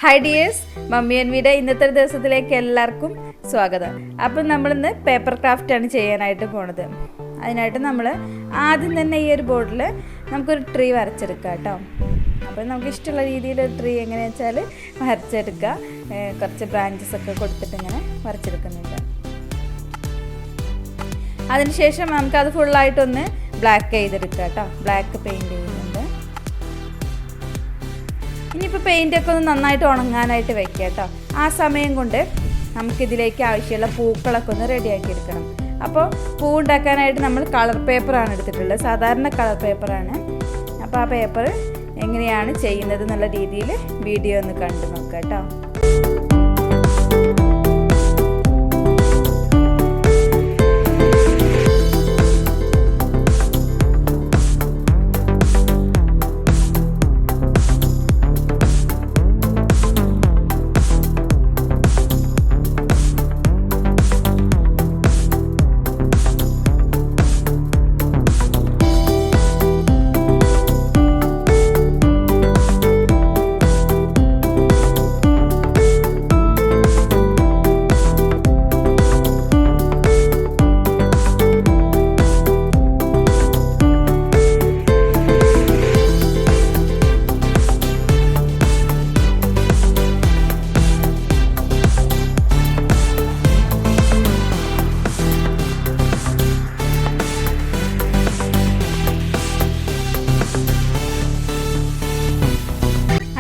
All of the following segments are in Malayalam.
Hi dears, mummy and video ഇന്നത്തെ ദിവസത്തിലേക്ക് എല്ലാവർക്കും സ്വാഗതം. അപ്പം നമ്മളിന്ന് പേപ്പർ ക്രാഫ്റ്റാണ് ചെയ്യാനായിട്ട് പോണത്. അതിനായിട്ട് നമ്മൾ ആദ്യം തന്നെ ഈ ഒരു ബോർഡിൽ നമുക്കൊരു ട്രീ വരച്ചെടുക്കാം കേട്ടോ. അപ്പോൾ നമുക്ക് ഇഷ്ടമുള്ള രീതിയിലൊരു ട്രീ എങ്ങനെയാണെന്ന് വെച്ചാൽ വരച്ചെടുക്കുക. കുറച്ച് ബ്രാഞ്ചസ് ഒക്കെ കൊടുത്തിട്ട് ഇങ്ങനെ വരച്ചെടുക്കുന്നുണ്ട്. അതിനുശേഷം നമുക്കത് ഫുള്ളായിട്ടൊന്ന് ബ്ലാക്ക് ചെയ്തെടുക്കുക കേട്ടോ. ബ്ലാക്ക് പെയിൻറ്റ് ചെയ്യുന്നുണ്ട്. ഇനിയിപ്പോൾ പെയിൻ്റൊക്കെ ഒന്ന് നന്നായിട്ട് ഉണങ്ങാനായിട്ട് വെക്കുക കേട്ടോ. ആ സമയം കൊണ്ട് നമുക്കിതിലേക്ക് ആവശ്യമുള്ള പൂക്കളൊക്കെ ഒന്ന് റെഡിയാക്കി എടുക്കണം. അപ്പോൾ പൂ ഉണ്ടാക്കാനായിട്ട് നമ്മൾ കളർ പേപ്പറാണ് എടുത്തിട്ടുള്ളത്. സാധാരണ കളർ പേപ്പറാണ്. അപ്പോൾ ആ പേപ്പർ എങ്ങനെയാണ് ചെയ്യുന്നത് എന്നുള്ള രീതിയിൽ വീഡിയോ ഒന്ന് കണ്ടു നോക്കുക കേട്ടോ.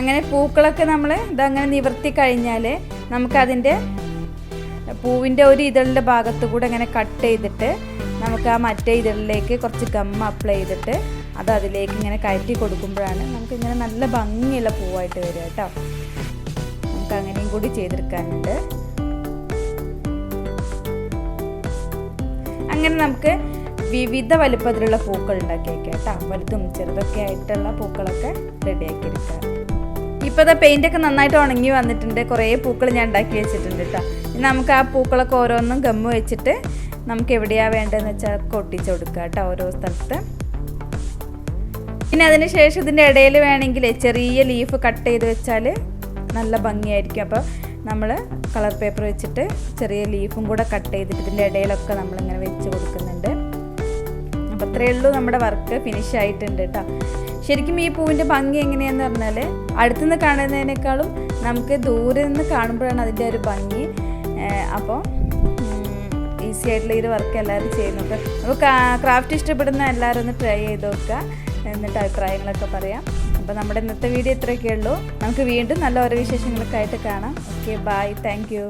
അങ്ങനെ പൂക്കളൊക്കെ നമ്മൾ ഇതങ്ങനെ നിവർത്തി കഴിഞ്ഞാൽ നമുക്കതിൻ്റെ പൂവിൻ്റെ ഒരു ഇതളിൻ്റെ ഭാഗത്ത് കൂടെ ഇങ്ങനെ കട്ട് ചെയ്തിട്ട് നമുക്ക് ആ മറ്റേ ഇതളിലേക്ക് കുറച്ച് ഗം അപ്ലൈ ചെയ്തിട്ട് അത് അതിലേക്ക് ഇങ്ങനെ കയറ്റി കൊടുക്കുമ്പോഴാണ് നമുക്കിങ്ങനെ നല്ല ഭംഗിയുള്ള പൂവായിട്ട് വരിക കേട്ടോ. നമുക്ക് അങ്ങനെയും കൂടി ചെയ്തെടുക്കാനുണ്ട്. അങ്ങനെ നമുക്ക് വിവിധ വലുപ്പത്തിലുള്ള പൂക്കൾ ഉണ്ടാക്കി വയ്ക്കാം കേട്ടോ. വലുതും ചെറുതൊക്കെ ആയിട്ടുള്ള പൂക്കളൊക്കെ റെഡിയാക്കി എടുക്കുക. ഇപ്പോൾ അത് പെയിൻ്റൊക്കെ നന്നായിട്ട് ഉണങ്ങി വന്നിട്ടുണ്ട്. കുറേ പൂക്കൾ ഞാൻ ഉണ്ടാക്കി വെച്ചിട്ടുണ്ട് കേട്ടോ. ഇനി നമുക്ക് ആ പൂക്കളൊക്കെ ഓരോന്നും ഗമ്മ് വെച്ചിട്ട് നമുക്ക് എവിടെയാണ് വേണ്ടതെന്ന് വെച്ചാൽ ഒട്ടിച്ച് കൊടുക്കുക കേട്ടോ, ഓരോ സ്ഥലത്ത്. പിന്നെ അതിന് ശേഷം ഇതിൻ്റെ ഇടയിൽ വേണമെങ്കിൽ ചെറിയ ലീഫ് കട്ട് ചെയ്ത് വെച്ചാൽ നല്ല ഭംഗിയായിരിക്കും. അപ്പോൾ നമ്മൾ കളർ പേപ്പർ വെച്ചിട്ട് ചെറിയ ലീഫും കൂടെ കട്ട് ചെയ്തിട്ട് ഇതിൻ്റെ ഇടയിലൊക്കെ നമ്മളിങ്ങനെ വെച്ച് കൊടുക്കുന്നുണ്ട്. അപ്പോൾ അത്രയേ ഉള്ളൂ, നമ്മുടെ വർക്ക് ഫിനിഷ് ആയിട്ടുണ്ട് കേട്ടോ. ശരിക്കും ഈ പൂവിൻ്റെ ഭംഗി എങ്ങനെയാണെന്ന് പറഞ്ഞാൽ അടുത്തുനിന്ന് കാണുന്നതിനേക്കാളും നമുക്ക് ദൂരെ നിന്ന് കാണുമ്പോഴാണ് അതിൻ്റെ ഒരു ഭംഗി. അപ്പോൾ ഈസി ആയിട്ടുള്ള ഈ ഒരു വർക്ക് എല്ലാവരും ചെയ്യുന്നുണ്ട്. അപ്പോൾ ക്രാഫ്റ്റ് ഇഷ്ടപ്പെടുന്ന എല്ലാവരും ഒന്ന് ട്രൈ ചെയ്ത് നോക്കുക, എന്നിട്ട് അഭിപ്രായങ്ങളൊക്കെ പറയാം. അപ്പോൾ നമ്മുടെ ഇന്നത്തെ വീഡിയോ ഇത്രയൊക്കെ ഉള്ളൂ. നമുക്ക് വീണ്ടും നല്ല ഓരോ വിശേഷങ്ങളൊക്കെ ആയിട്ട് കാണാം. Okay, bye, thank U.